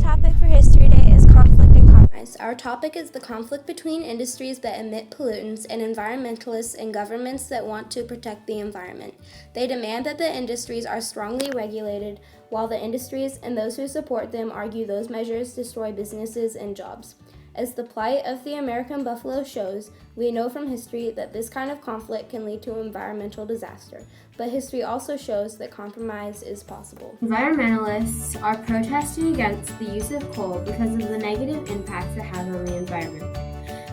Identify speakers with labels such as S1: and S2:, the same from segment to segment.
S1: topic for History Day is conflict and compromise. Our topic is the conflict between industries that emit pollutants and environmentalists and governments that want to protect the environment. They demand that the industries are strongly regulated, while the industries and those who support them argue those measures destroy businesses and jobs. As the plight of the American buffalo shows, we know from history that this kind of conflict can lead to environmental disaster, but history also shows that compromise is possible.
S2: Environmentalists are protesting against the use of coal because of the negative impacts it has on the environment.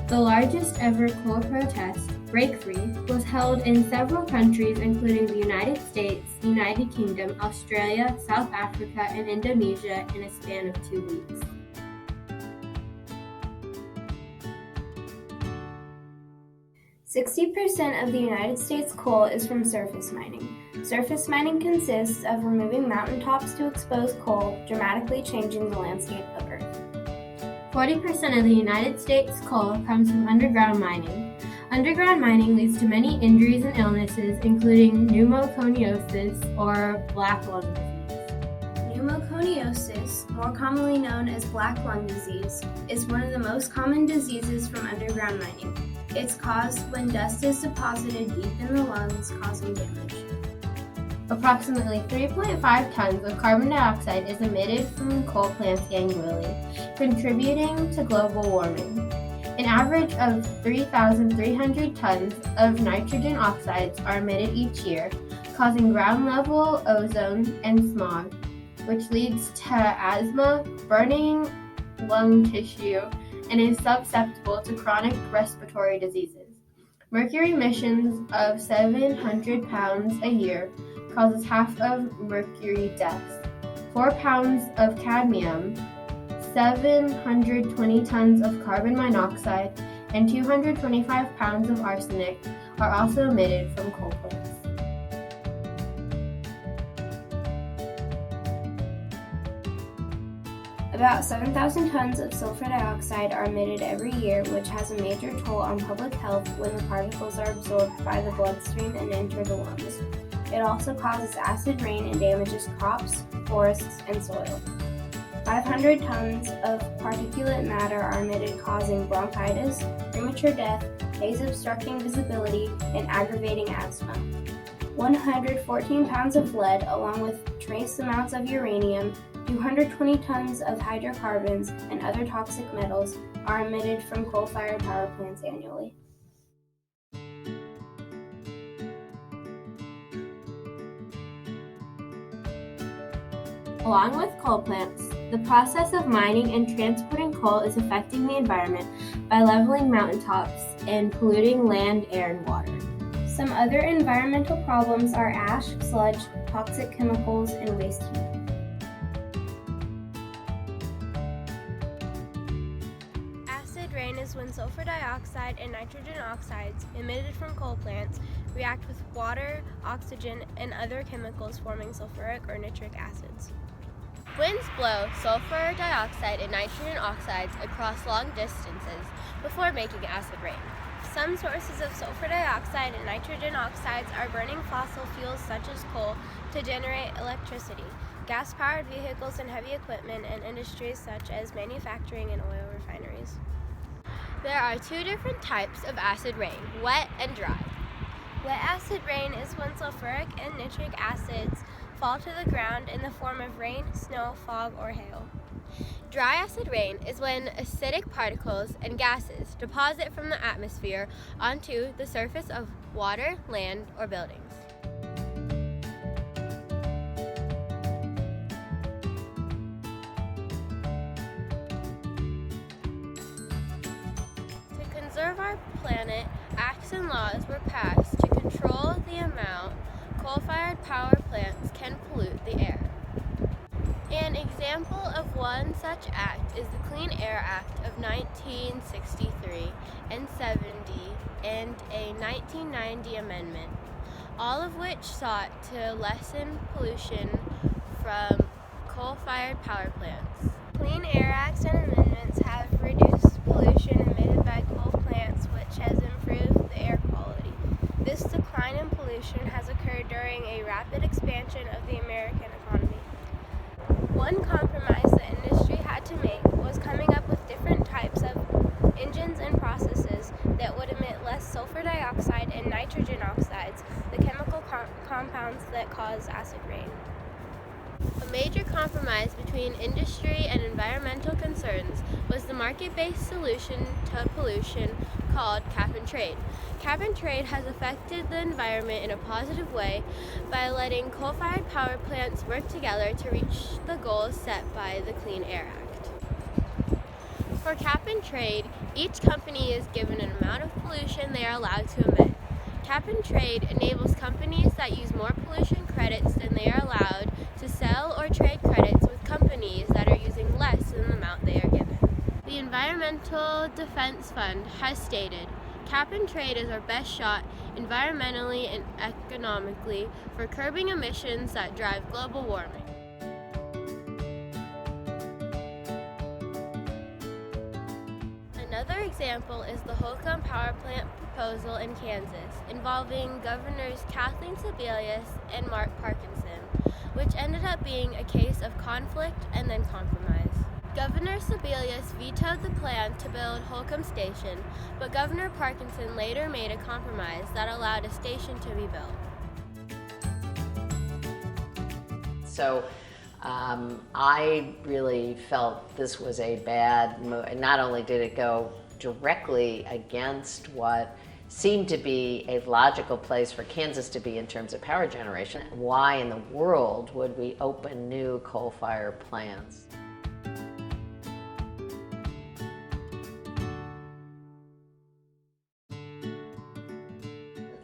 S2: The largest ever coal protest, Break Free, was held in several countries including the United States, United Kingdom, Australia, South Africa, and Indonesia in a span of 2 weeks.
S1: %60 of the United States coal is from surface mining. Surface mining consists of removing mountaintops to expose coal, dramatically changing the landscape of Earth.
S2: 40% of the United States coal comes from underground mining. Underground mining leads to many injuries and illnesses, including pneumoconiosis or black lung disease.
S1: Pneumoconiosis, more commonly known as black lung disease, is one of the most common diseases from underground mining. It's caused when dust is deposited deep in the lungs, causing damage.
S2: Approximately 3.5 tons of carbon dioxide is emitted from coal plants annually, contributing to global warming. An average of 3,300 tons of nitrogen oxides are emitted each year, causing ground-level ozone and smog, which leads to asthma, burning lung tissue, and is susceptible to chronic respiratory diseases. Mercury emissions of 700 pounds a year causes half of mercury deaths. 4 pounds of cadmium, 720 tons of carbon monoxide, and 225 pounds of arsenic are also emitted from coal plants.
S1: About 7,000 tons of sulfur dioxide are emitted every year, which has a major toll on public health when the particles are absorbed by the bloodstream and enter the lungs. It also causes acid rain and damages crops, forests, and soil. 500 tons of particulate matter are emitted, causing bronchitis, premature death, haze obstructing visibility, and aggravating asthma. 114 pounds of lead, along with trace amounts of uranium, 220 tons of hydrocarbons, and other toxic metals are emitted from coal-fired power plants annually.
S2: Along with coal plants, the process of mining and transporting coal is affecting the environment by leveling mountaintops and polluting land, air, and water.
S1: Some other environmental problems are ash, sludge, toxic chemicals, and waste heat. Acid rain is when sulfur dioxide and nitrogen oxides emitted from coal plants react with water, oxygen, and other chemicals, forming sulfuric or nitric acids.
S3: Winds blow sulfur dioxide and nitrogen oxides across long distances before making acid rain.
S1: Some sources of sulfur dioxide and nitrogen oxides are burning fossil fuels such as coal to generate electricity, gas-powered vehicles and heavy equipment, and industries such as manufacturing and oil refineries.
S3: There are 2 different types of acid rain, wet and dry.
S1: Wet acid rain is when sulfuric and nitric acids fall to the ground in the form of rain, snow, fog, or hail.
S3: Dry acid rain is when acidic particles and gases deposit from the atmosphere onto the surface of water, land, or buildings.
S1: To conserve our planet, acts and laws were passed to control the amount coal-fired power plants can pollute the air. An example of one such act is the Clean Air Act of 1963 and 70 and a 1990 amendment, all of which sought to lessen pollution from coal-fired power plants. Clean Air Acts and amendments have reduced pollution emitted by coal plants, which has improved the air quality. This decline in pollution has occurred during a rapid expansion of the American economy. One compromise the industry had had to make was coming up with different types of engines and processes that would emit less sulfur dioxide and nitrogen oxides, the chemical compounds that cause acid rain.
S3: A major compromise between industry and environmental concerns was the market-based solution to pollution called cap and trade. Cap and trade has affected the environment in a positive way by letting coal-fired power plants work together to reach the goals set by the Clean Air Act. For cap and trade, each company is given an amount of pollution they are allowed to emit. Cap and trade enables companies that use more pollution credits than they are allowed to sell or trade credits with companies that are using less than the amount they are given. The Environmental Defense Fund has stated, cap and trade is our best shot environmentally and economically for curbing emissions that drive global warming. Another example is the Holcomb power plant proposal in Kansas, involving Governors Kathleen Sebelius and Mark Parkinson, which ended up being a case of conflict and then compromise. Governor Sebelius vetoed the plan to build Holcomb Station, but Governor Parkinson later made a compromise that allowed a station to be built.
S4: So I really felt this was a bad move. And not only did it go directly against what seemed to be a logical place for Kansas to be in terms of power generation, why in the world would we open new coal-fired plants?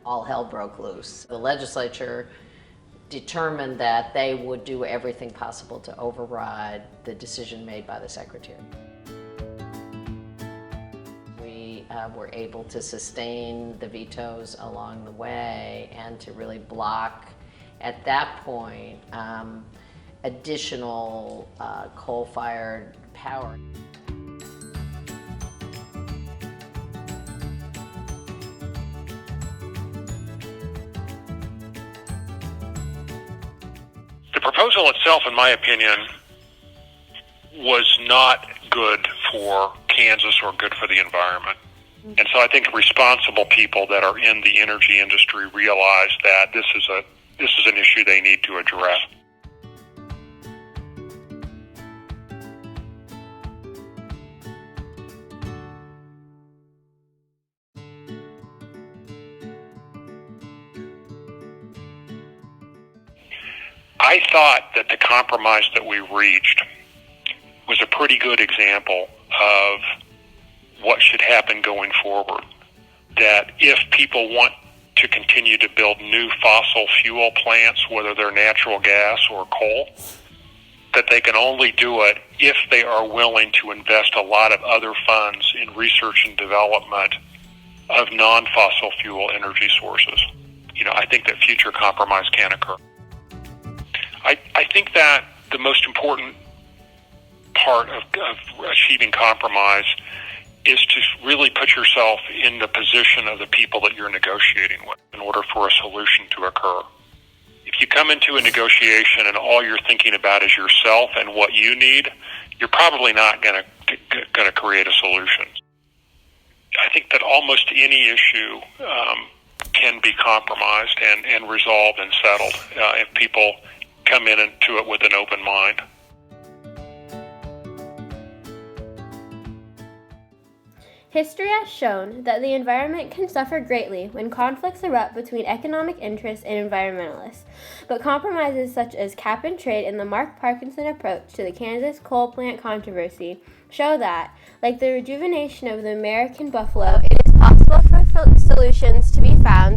S4: All hell broke loose. The legislature determined that they would do everything possible to override the decision made by the secretary. We were able to sustain the vetoes along the way and to really block, at that point, additional coal-fired power.
S5: The proposal itself, in my opinion, was not good for Kansas or good for the environment. And so I think responsible people that are in the energy industry realize that this is an issue they need to address. I thought that the compromise that we reached was a pretty good example of what should happen going forward. That if people want to continue to build new fossil fuel plants, whether they're natural gas or coal, that they can only do it if they are willing to invest a lot of other funds in research and development of non-fossil fuel energy sources. I think that future compromise can occur. I think that the most important part of achieving compromise is to really put yourself in the position of the people that you're negotiating with in order for a solution to occur. If you come into a negotiation and all you're thinking about is yourself and what you need, you're probably not going to create a solution. I think that almost any issue can be compromised and resolved and settled if people come into it with an open mind.
S3: History has shown that the environment can suffer greatly when conflicts erupt between economic interests and environmentalists, but compromises such as cap and trade and the Mark Parkinson approach to the Kansas coal plant controversy show that, like the rejuvenation of the American buffalo, it is possible for solutions to be found